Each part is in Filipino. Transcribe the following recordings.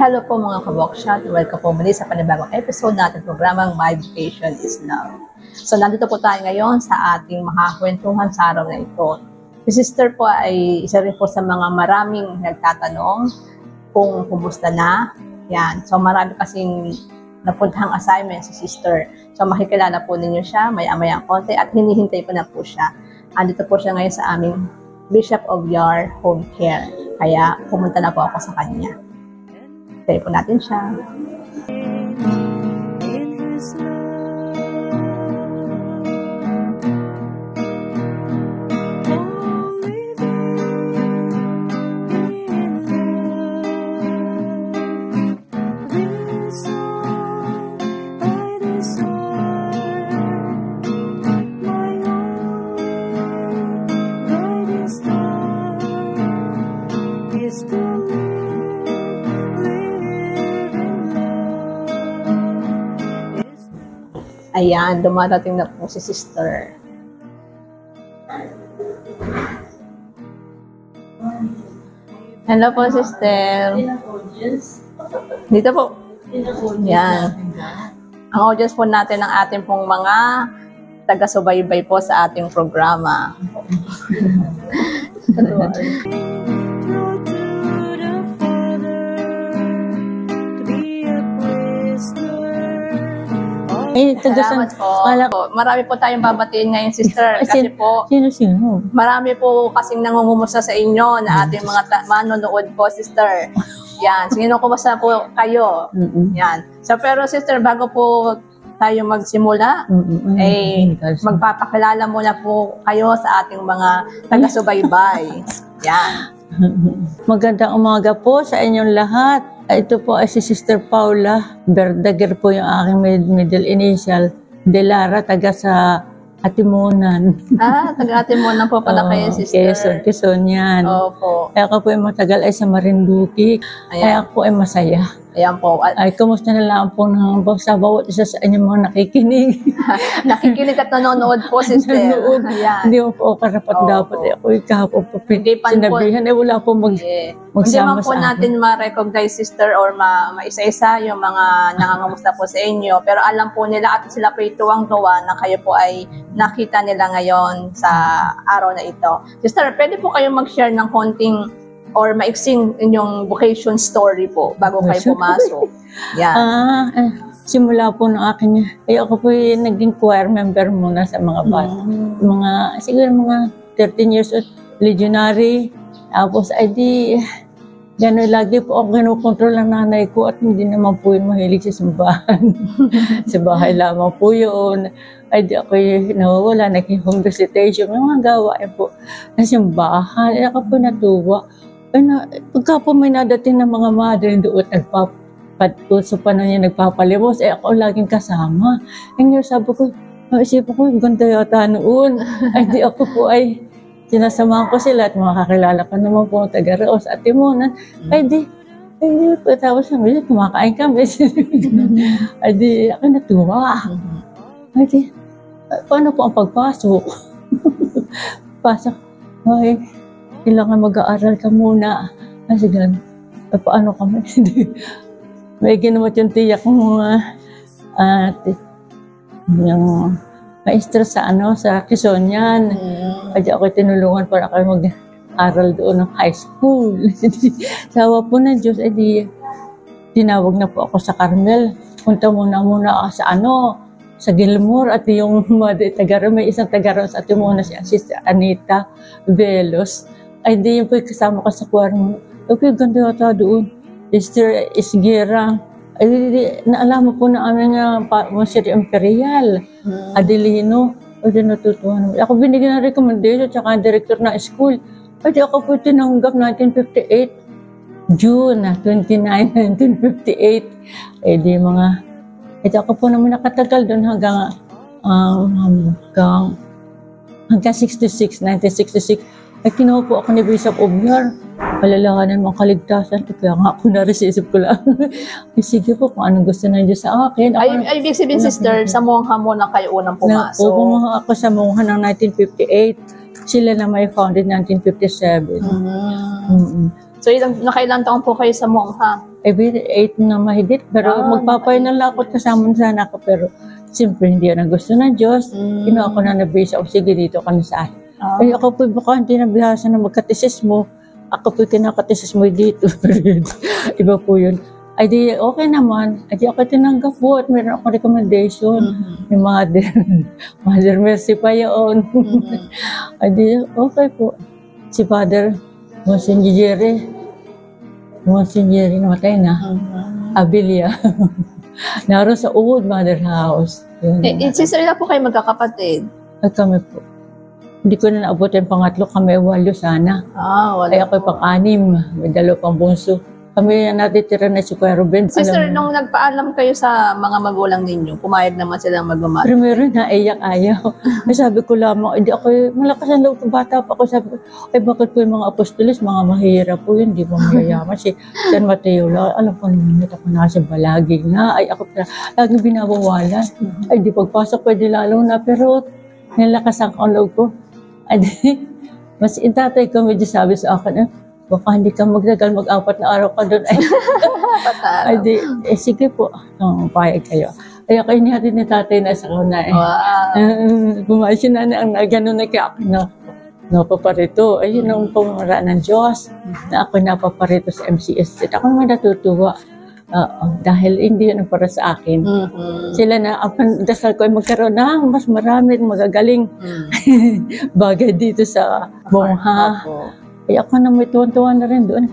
Hello po mga kabokshot, welcome po muli sa panibagong episode natin programang My Vocation is Love. So nandito po tayo ngayon sa ating makakwentuhan sa araw na ito. Si sister po ay isa rin po sa mga maraming nagtatanong kung kumusta na. Yan. So marami kasing napuntahang assignment si sister. So makikilala po ninyo siya, maya-maya konti at hinihintay ko na po siya. Andito po siya ngayon sa aming Bishop of Yar Home Care. Kaya pumunta na po ako sa kanya. Tayo po natin siya. Ayan, dumarating na po si sister. Hello po, sister. Dito po. Yan. Ang audience po natin ng ating pong mga taga-subaybay po sa ating programa. Salamat po. Marami po tayong babatiin ngayon, sister. Kasi po, Sino? marami po kasing nangungumusta sa inyo na ating mga manonood po, sister. Yan. Sino ko basta po kayo? Yan. So, pero sister, bago po tayo magsimula, magpapakilala muna po kayo sa ating mga taga-subaybay. Yan. Magandang umaga po sa inyong lahat. Ito po ay si Sister Paula Verdaguer po yung aking middle initial. De Lara, taga sa Atimunan. Taga Atimunan po pala kayo, sister. Quezon yan. Opo. Kaya ako po ay matagal ay sa Marinduque. Kaya ako ay masaya. Ayan po. Ay, kumusta na lang po ng sa bawat isa sa inyong mga nakikinig. Nakikinig at nanonood po, sister. Ayan. Hindi mo po karapat-dapat. Ako kahapon po sinabihan. Wala po magsama hindi man po sa natin ma-recognize, sister, or maisa-isa yung mga nangangamusta po sa inyo. Pero alam po nila at sila po tuwang-tuwa na kayo po ay nakita nila ngayon sa araw na ito. Sister, pwede po kayong mag-share ng konting or maiksing inyong vocation story po bago kayo pumasok. Yan. Simula po ng akin, ako po yung naging choir member muna sa mga bata. Siguro mga 13 years old, legionary. Tapos gano'n lagi po ako kinukontrol ng nanay ko at hindi naman po yung mahilig sa simbahan. Sa bahay lamang po yun. Di ako yung nawawala, naging home visitation. Yung mga gawain po na simbahan. Ako po natuwa. Pagka po may nadating ng mga mother doon, sa panon niya nagpapalimos, ako laging kasama. Ngayon sabi ko, naisipan ko, ganda yata noon. Di ako po ay sinasamahan ko sila at makakilala ka naman po taga-Raos at Timunan. Tapos sabi niya, kumakain kami. Ako natuwa. Paano po ang pagpasok? Pasok, kailangan mag-aaral ka muna. Kasi gano'n, paano kami? May ginawa yung tiyak ng mga yung maestro sa Quezon yan. Kaya ako tinulungan para kayo mag-aral doon ng high school. Sawa po ng Diyos, tinawag na po ako sa Carmel. Punta muna ako sa Gilmore at yung may isang tagaroon sa Timona, si Sister Anita Velos. Di yun po kasama ko sa choir mo. Okay, ganda yata doon. Sister Isgira. Naalaman po na aming Monsieur Imperial. Adelino. Natutuwa naman. Ako binigyan ng recommendation tsaka director ng school. Ako po tinanggap 1958. June 29, 1958. Ako po naman nakatagal doon hanggang 66, 1966. Kinuha po ako ni Bishop of Yar. Palalahanan mong kaligtasan. Kaya nga ako na-receive ko lang. Sige po, kung anong gusto na Diyos sa akin. Ay, ibig sabihin, sister, sa mongha mo na kayo unang pumasok. Pumunta ako sa mongha ng 1958. Sila na may founded 1957. So, nakailang taon po kayo sa mongha? 8 na mahigit, pero magpapahinal ako, kasama sana ako, pero siyempre hindi yan ang gusto ng Diyos. Kinuha ko na nabisa, sige dito ka na sa akin. Ay, ako po baka hindi nabihasa na magkatisismo. Ako po kinakatisismo dito. Iba po yun. Ay di okay naman. Ay di ako tinanggap po at meron akong recommendation. May Mother Mercy pa yun. Ay di okay po. Si Father Monsignor Jerry namatay na. Abilia. Naroon sa Uod Mother House. Sister, na po kayo magkakapatid? At kami po. Hindi ko na naabot yung pangatlo. Kami 8 sana. Wala. Ay ako'y pang-6. May 2 pang bunso. Kami natitira na si Kuya Ruben. Sister, nung nagpaalam kayo sa mga magulang ninyo, pumayag naman silang magmamahal. Primero na iyak ayaw. Sabi ko lamang, hindi ako, malakas ang loob ng bata pa ako. Sabi ko, ay bakit po yung mga apostolis, mga mahirap po yun, di ba mayayaman. Si San Mateo, alam ko naman, ako nasa balagig na. Ay ako laging binabawalan. Ay di pagpasok pwede lalo na, pero nilakas ang loob ko. Ay di, mas intatay ko medyo sabi sa akin, baka hindi ka magdagal, mag-4 na araw ka doon. Ay, di, sige po. Payag kayo. Ay, ako inihatid ni tatay na sa kauna. Bumasyo na ang gano'n na kaya ako na napaparito. Ay, yun ang pumaraan ng Diyos na ako napaparito sa MCS. At ako naman natutuwa. Dahil hindi yun para sa akin. Sila na, ang dasal ko ay magkaroon ng mas marami magagaling bagay dito sa mongha. Ay ako na may tuwan-tuwan na rin doon.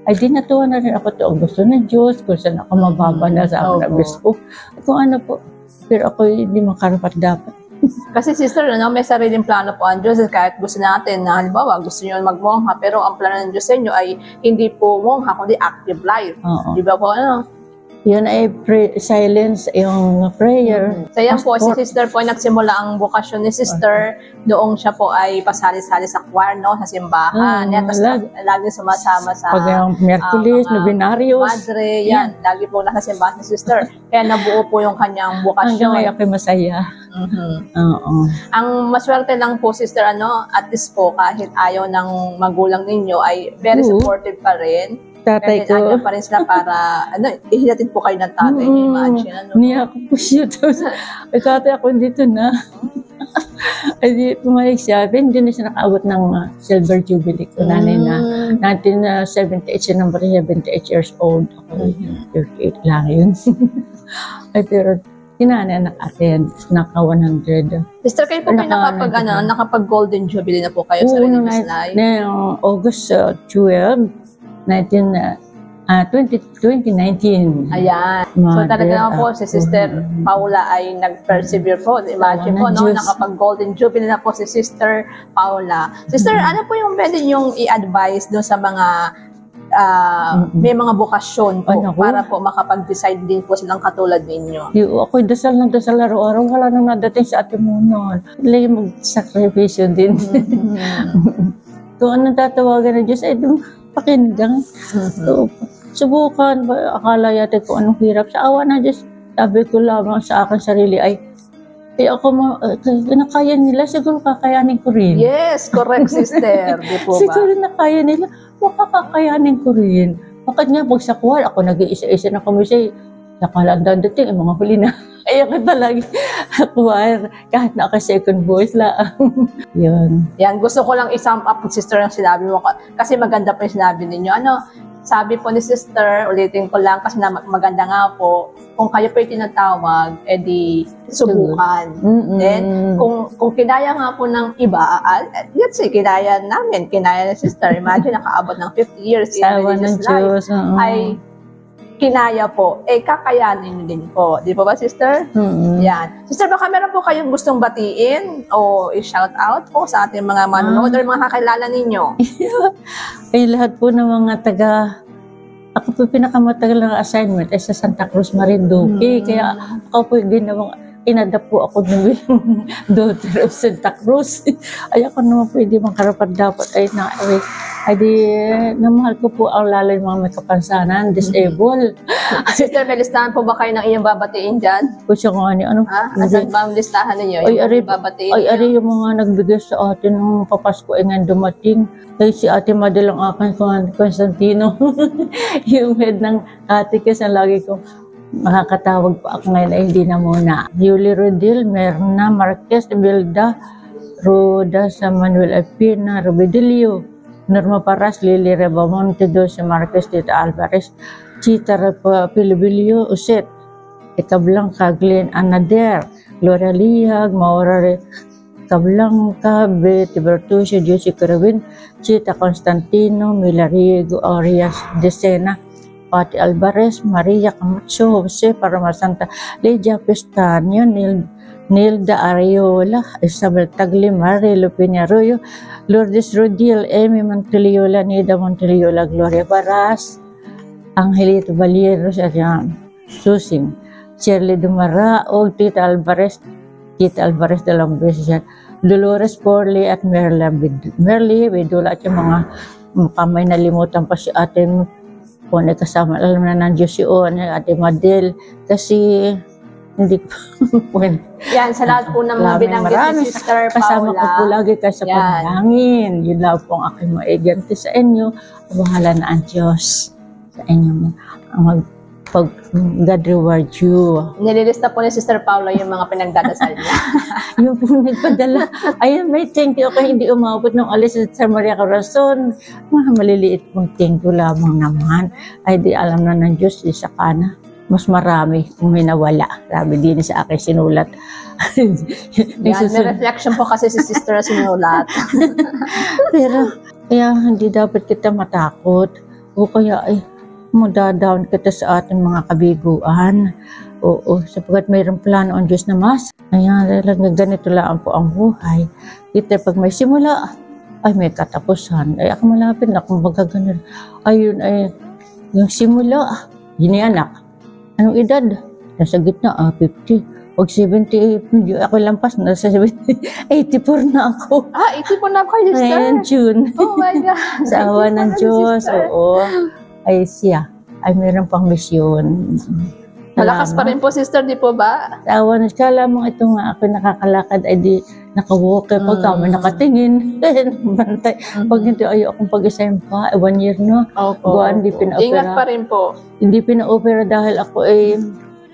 Ay di natuwa na rin ako to. Ang gusto ng Diyos, kung saan ako mababa na sa akin na bispo. At kung ano po. Pero ako hindi makarapat dapat. Kasi sister, may sariling plano po ang Diyos. Kahit gusto natin na halimbawa, gusto nyo magmongha, pero ang plano ng Diyos sa inyo ay hindi po mongha, kundi active life. Di ba po, Yun ay silence yung prayer. So yan po, si sister po ay nagsimula ang bukasyon ni sister noong siya po ay pasali-sali sa choir, no, sa simbahan. Tapos lagi sumasama sa pag yung Miyerkules, Novenarios. Madre, yan. Lagi po nasa simbahan ni sister. Kaya nabuo po yung kanyang bukasyon. Hanggang ngayon ako'y masaya. Ang maswerte lang po, sister, at least po, kahit ayaw ng magulang ninyo, ay very supportive pa rin. Tatay ko. Ayaw pa rin sila para, ihilatin po kayo ng tatay. Imagine, niya ako po siya. Ay, tatay ako dito na. Ay, di, pumayag siya. Hindi na siya nakaabot ng Silver Jubilee ko. Nanay na 1978 siya, number 78 years old. Ako, 38 lang yun. Ay, pero tinanay naka-attend, naka-100. Sister, kayo po nakapag Golden Jubilee na po kayo sa Religious Life? August 12, 2019. Ayan. So talaga naman po, si Sister Paula ay nag-persevere po. Imagine po, nakapag-Golden Jubilee na po si Sister Paula. Sister, ano po yung pwede niyong i-advise doon sa mga may mga bukasyon po para po makapag-decide din po silang katulad ninyo? Ako'y dasal ng dasal araw-araw. Wala nang nadating sa ating munon. Lagi mag-sacrifice din. Kung anong tatawagan ng Diyos, ay pakinggan. So, subukan. Akala yata kung anong hirap. Sa awa na Diyos, sabi ko lamang sa akin sarili ay ako nakaya nila, siguro kakayanin ko rin. Yes, correct, sister. Di po ba? Siguro nakaya nila, makakakayanin ko rin. Bakit nga, pag sa kuwar, ako nag-iisa-isa na kami siya, nakalang dating, mga huli na. Ayan ka talaga, kuwar, kahit naka-second voice lang. Yun. Yan, gusto ko lang i-sum up, sister, ang sinabi mo. Kasi maganda po yung sinabi ninyo. Sabi po ni sister, ulitin ko lang kasi maganda nga po, kung kayo po yung tinatawag, edi subukan. Then, kung kinaya nga po ng iba, let's say, kinaya namin, kinaya ni sister, imagine, nakaabot ng 50 years in religious life, ay kinaya po, kakayanin din po. Di po ba, sister? Yan. Sister, baka meron po kayong gustong batiin o i-shout out po sa ating mga manonood or mga kakilala ninyo? Ay, lahat po ng mga ako po pinakamatagal na assignment ay sa Santa Cruz, Marinduque. Kaya ako po yung ginawang, inadapt po ako ng daughter of Santa Cruz. Ay ako naman pwede makarapat dapat ay di namahal ko po ang lalo yung mga may kapansanan, disabled. Sister, may listahan po ba kayo ng inyong babatiin dyan? Kung siya nga ano, Asan ba ang listahan ninyo? Ay, ari yung mga nagbigay sa atin nung papasko ay nga dumating. Ay, si Ate Madel ang akin, Constantino. Yung head ng Cateches, ang lagi ko makakatawag pa ako ngayon ay hindi na muna. Yuli Rodil, Merna, Marquez, Bilda, Roda, sa Manuel Apina, Rubidelio, Norma Paras, Lili Rebamonte, Dulce Marquez, Tita Alvarez, Chita Pilibilio, Uset, Ikablanca, Glenn Anader, Gloria Liag, Maura Cablanca, Betty Bertuccio, Josie Carabin, Chita Constantino, Milariego, Arias Decena, Pati Alvarez, Maria Camacho, Jose Paramasanta, Lydia Pestaño, Nilda Ariola, Isabel Tagli, Marie Lupina Arroyo, Lourdes Rodil, Amy Monteliola, Nida Monteliola, Gloria Barras, Angelito Valieros, Susing, Shirley Dumaraog, Tita Alvarez de la Besia, Dolores Porley at Merly, Vidula at yung mga kamay na limutan pa si Ate po na kasama, alam na ng Diyos yun, Ate Madel, kasi hindi po. Yan, sa lahat po ng mga binanggit ni Sister Paula. Kasama ko po lagi kayo sa panalangin. Yun lang po ang aking maiganti sa inyo. Bahala na ang Diyos sa inyo. God reward you. Nililista po ni Sister Paula yung mga pinagdadasal niya. Yung po nagpadala. Ayun, may thank you. Kaya hindi umabot ng alis sa Sir Maria Corazon. Mga maliliit pong thank you lamang naman. Ay di alam na ng Diyos, isa ka na. Mas marami kung may nawala. Sabi din sa akin sinulat. Yan, may reflection po kasi si Sister na sinulat. Pero, kaya hindi dapat kita matakot. O kaya ay, madadown kita sa ating mga kabiguan. Oo, sapagkat mayroong plano ang Diyos na mas. Kaya ganito lang po ang buhay. Kita pag may simula, ay may katapusan. Ay ako malapit na kung magaganon. Ayun ay, yung simula, yun yung anak. Anong edad? Nasa gitna, 50. Pag 78, ako lampas, nasa 70. 84 na ako. 84 na ako kayo, Sister? Ngayon, June. Oh my God. Sa awa ng Diyos, oo. Ay siya, ay meron pang misyon. Malakas pa rin po, Sister, di po ba? Sa awa ng Diyos, lamang ito nga ako nakakalakad, ay di nakawalk, pagka may nakatingin. Bantay. Pag hindi ayaw akong pag-isayang pa, 1 year na. Opo. Hindi pina-opera. Ingat pa rin po. Hindi pina-opera dahil ako ay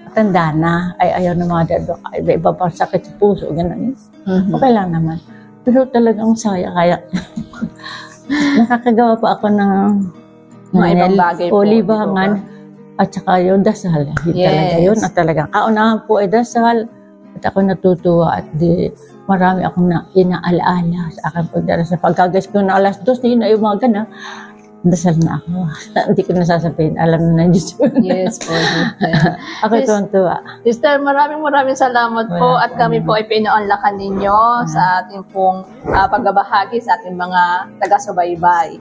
matanda na. Ay ayaw na mga dado. Iba pa sakit sa puso. Ganun. Okay lang naman. Pero talagang saya. Kaya nakakagawa pa ako ng mga ibang bagay po. Libangan. At saka yung dasal. Talaga yun. At talagang kaunahan po ay dasal. At ako natutuwa at marami akong inaalaala sa aking pagdarasal. Pagkagas ko na alas 2, hindi na umaga na. Dasal na ako. Hindi ko nasasabihin. Alam na ng Diyos. Yes po. Ako tuwa. Sister, maraming salamat po at kami po ay pinaunlakan ninyo sa ating pong pagbabahagi sa ating mga taga-subaybay.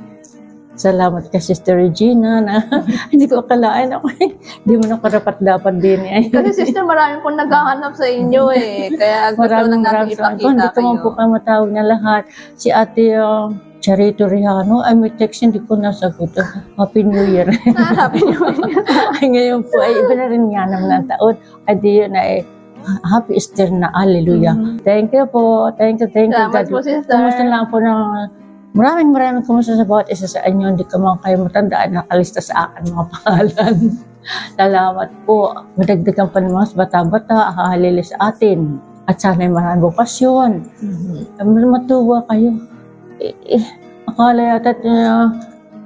Salamat ka, Sister Regina, na hindi ko akalain ako. Hindi mo na karapat-dapat din. Kasi, Sister, marami pong naghahanap sa inyo eh. Kaya gusto lang natin ipakita kayo. Hindi ko man po kayo matawag na lahat. Si Ate Charito Rihano, ay may text, hindi ko nasagot. Happy New Year. Happy New Year. Ay ngayon po, ay iba na rin nga naman ang taon. Ay di yun ay Happy Easter na. Hallelujah. Thank you po. Thank you. Salamat po, Sister. Kumusta lang po ng maraming kumusta sa bawat isa sa inyo. Hindi ka man kayo matandaan, nakalista sa akin mga pangalan. Salamat po. Madagdagan pa naman sa bata-bata, hahalili sa atin. At sana'y maraming bukasyon. Matuwa kayo. Akala yata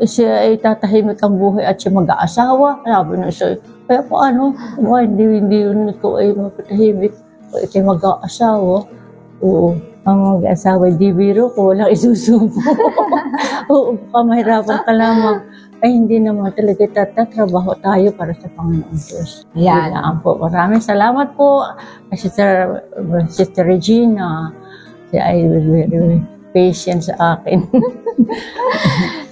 siya ay tatahimik ang buhay at siya mag-aasawa. Sabi na siya, kaya paano? Hindi yun ikaw ay mapatahimik. Ito ay mag-aasawa. Oo. Ang mag-asawa, di biro ko, walang isusubo. Oo, baka mahirapan ka lamang. Ay, hindi naman talaga tatrabaho tayo para sa Panginoon Diyos. Yan. Po. Maraming salamat po, Sister Regina. Siya ay very patient sa akin.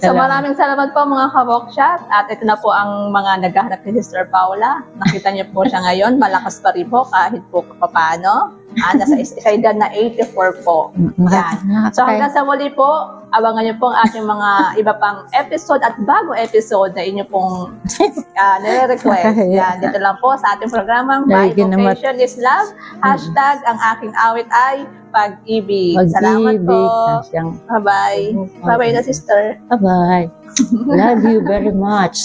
So maraming salamat po mga ka-Bokshot. At ito na po ang mga naghahanap ni Sister Paula. Nakita niyo po siya ngayon. Malakas pa rin po kahit po papaano. Nasa edad na 84 po. Yan. So hanggang sa muli po, abangan niyo po ang ating mga iba pang episode at bagong episode na inyo pong nire-request. Yan. Dito lang po sa ating programang My Vocation is Love. Hashtag ang aking awit ay pag-ibig. Salamat po. Bye-bye. Bye-bye na, sister. Bye-bye. Love you very much.